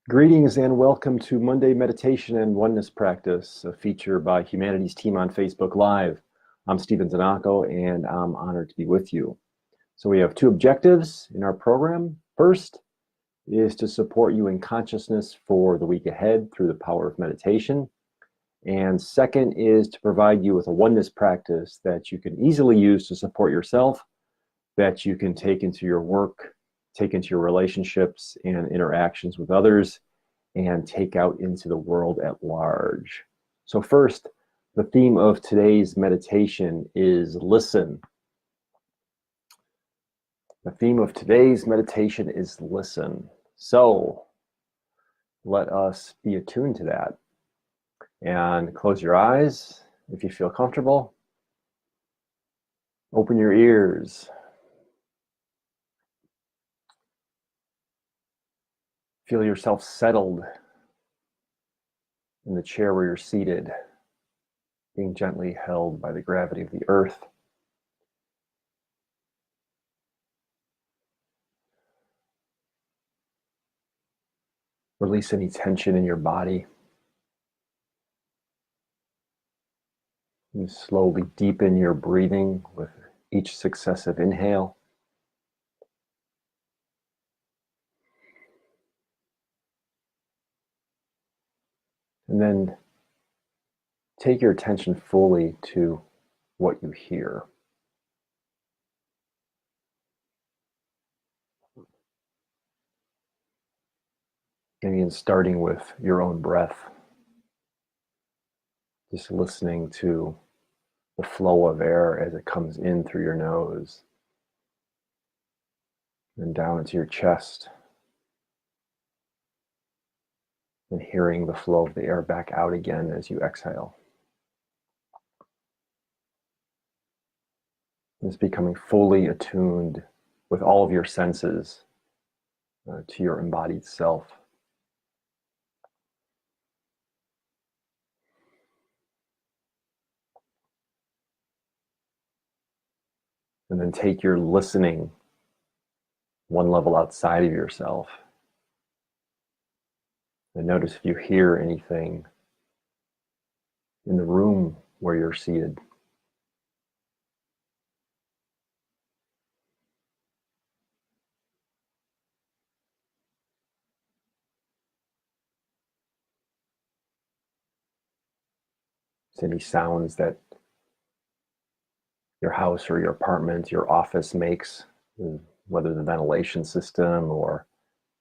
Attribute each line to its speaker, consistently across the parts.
Speaker 1: Greetings and welcome to Monday Meditation and Oneness Practice, a feature by Humanities Team on Facebook Live. I'm Stephen Tanaka, and I'm honored to be with you. So we have two objectives in our program. First is to support you in consciousness for the week ahead through the power of meditation. And second is to provide you with a oneness practice that you can easily use to support yourself, that you can take into your work, take into your relationships and interactions with others, and take out into the world at large. So first, the theme of today's meditation is listen. The theme of today's meditation is listen. So let us be attuned to that. And close your eyes if you feel comfortable. Open your ears. Feel yourself settled in the chair where you're seated, being gently held by the gravity of the earth. Release any tension in your body. You slowly deepen your breathing with each successive inhale. And then take your attention fully to what you hear. Maybe starting with your own breath. Just listening to the flow of air as it comes in through your nose and down into your chest, and hearing the flow of the air back out again as you exhale. It's becoming fully attuned with all of your senses to your embodied self. And then take your listening one level outside of yourself. And notice if you hear anything in the room where you're seated. Any sounds that your house or your apartment, your office makes, whether the ventilation system or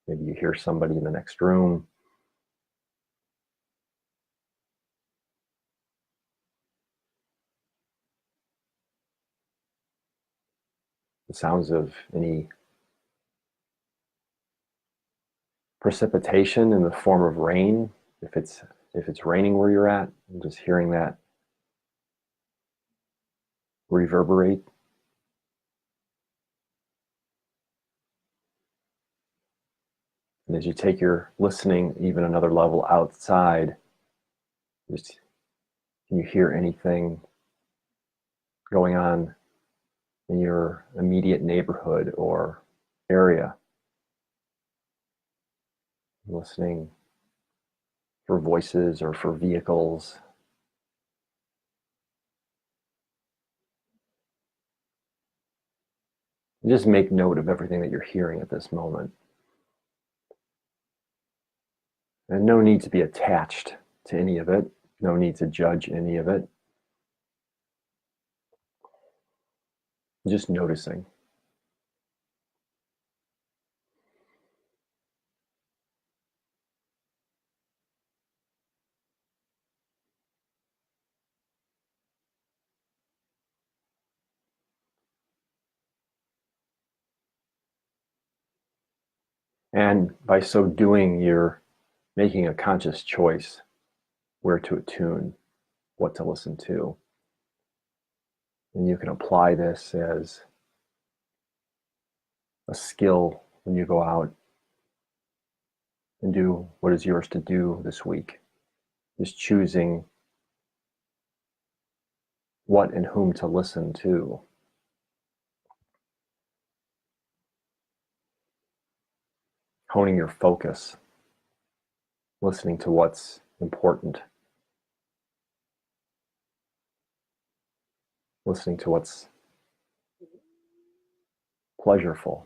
Speaker 1: maybe you hear somebody in the next room. The sounds of any precipitation in the form of rain, if it's raining where you're at, and just hearing that reverberate. And as you take your listening even another level outside, just can you hear anything going on in your immediate neighborhood or area? Listening for voices or for vehicles. Just make note of everything that you're hearing at this moment. And no need to be attached to any of it. No need to judge any of it. Just noticing. And by so doing, you're making a conscious choice where to attune, what to listen to. And you can apply this as a skill when you go out and do what is yours to do this week. Just choosing what and whom to listen to. Honing your focus. listening to what's important, listening to what's pleasureful.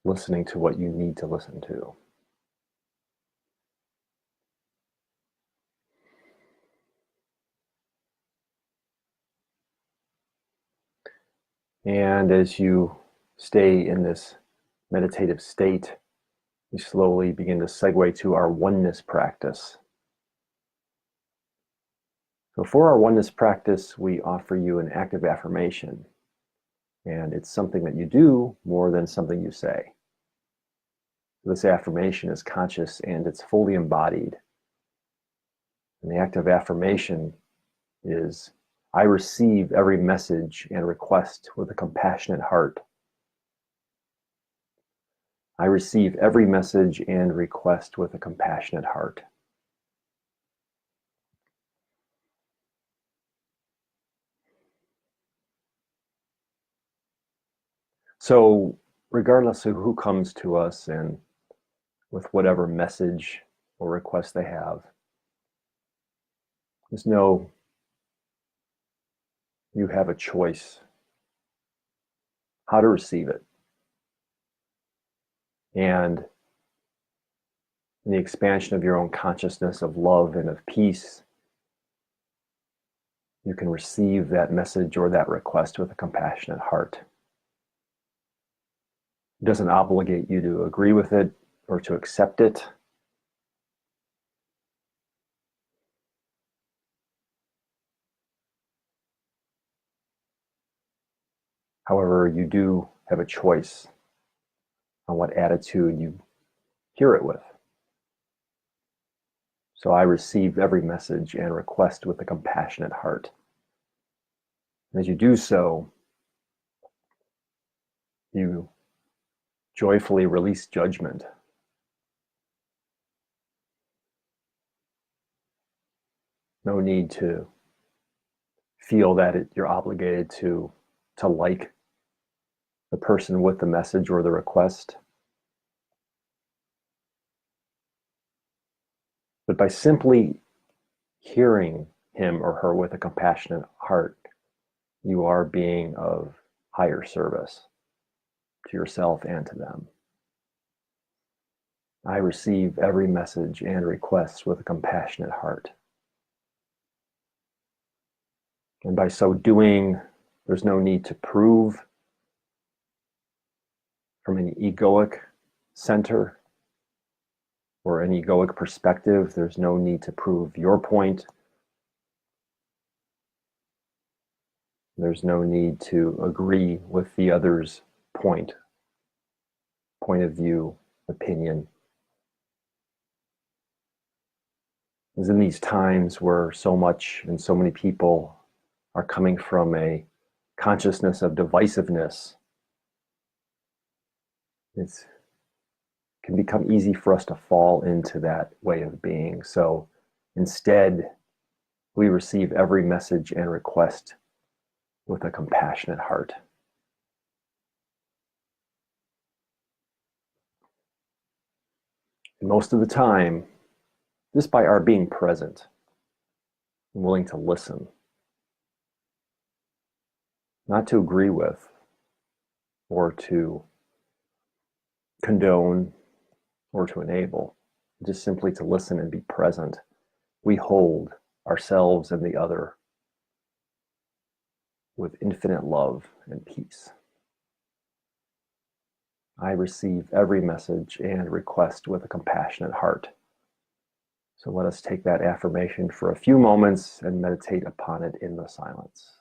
Speaker 1: Listening to what you need to listen to. And as you stay in this meditative state, we slowly begin to segue to our oneness practice. So for our oneness practice, we offer you an active affirmation. And it's something that you do more than something you say. This affirmation is conscious and it's fully embodied. And the active affirmation is, I receive every message and request with a compassionate heart. I receive every message and request with a compassionate heart. So regardless of who comes to us and with whatever message or request they have, just know you have a choice how to receive it. And in the expansion of your own consciousness of love and of peace, you can receive that message or that request with a compassionate heart. It doesn't obligate you to agree with it or to accept it. However, you do have a choice on what attitude you hear it with. So I receive every message and request with a compassionate heart. And as you do so, you joyfully release judgment. No need to feel that you're obligated to like the person with the message or the request. But by simply hearing him or her with a compassionate heart, you are being of higher service to yourself and to them. I receive every message and request with a compassionate heart. And by so doing, there's no need to prove from an egoic center or an egoic perspective. There's no need to prove your point. There's no need to agree with the other's point of view, opinion. Is in these times where so much and so many people are coming from a consciousness of divisiveness, it can become easy for us to fall into that way of being. So instead, we receive every message and request with a compassionate heart. And most of the time, just by our being present and willing to listen, not to agree with or to condone or to enable, just simply to listen and be present, we hold ourselves and the other with infinite love and peace. I receive every message and request with a compassionate heart. So let us take that affirmation for a few moments and meditate upon it in the silence.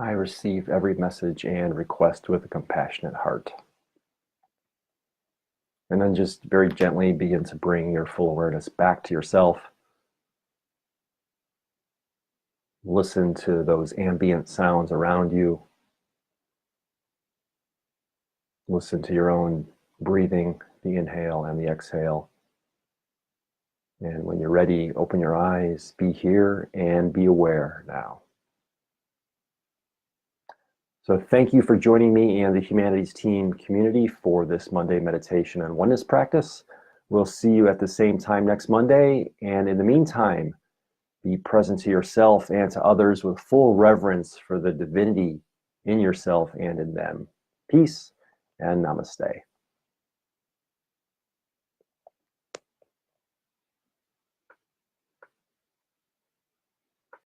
Speaker 1: I receive every message and request with a compassionate heart. And then just very gently begin to bring your full awareness back to yourself. Listen to those ambient sounds around you. Listen to your own breathing, the inhale and the exhale. And when you're ready, open your eyes, be here and be aware now. So thank you for joining me and the Humanities Team community for this Monday meditation and oneness practice. We'll see you at the same time next Monday. And in the meantime, be present to yourself and to others with full reverence for the divinity in yourself and in them. Peace and namaste.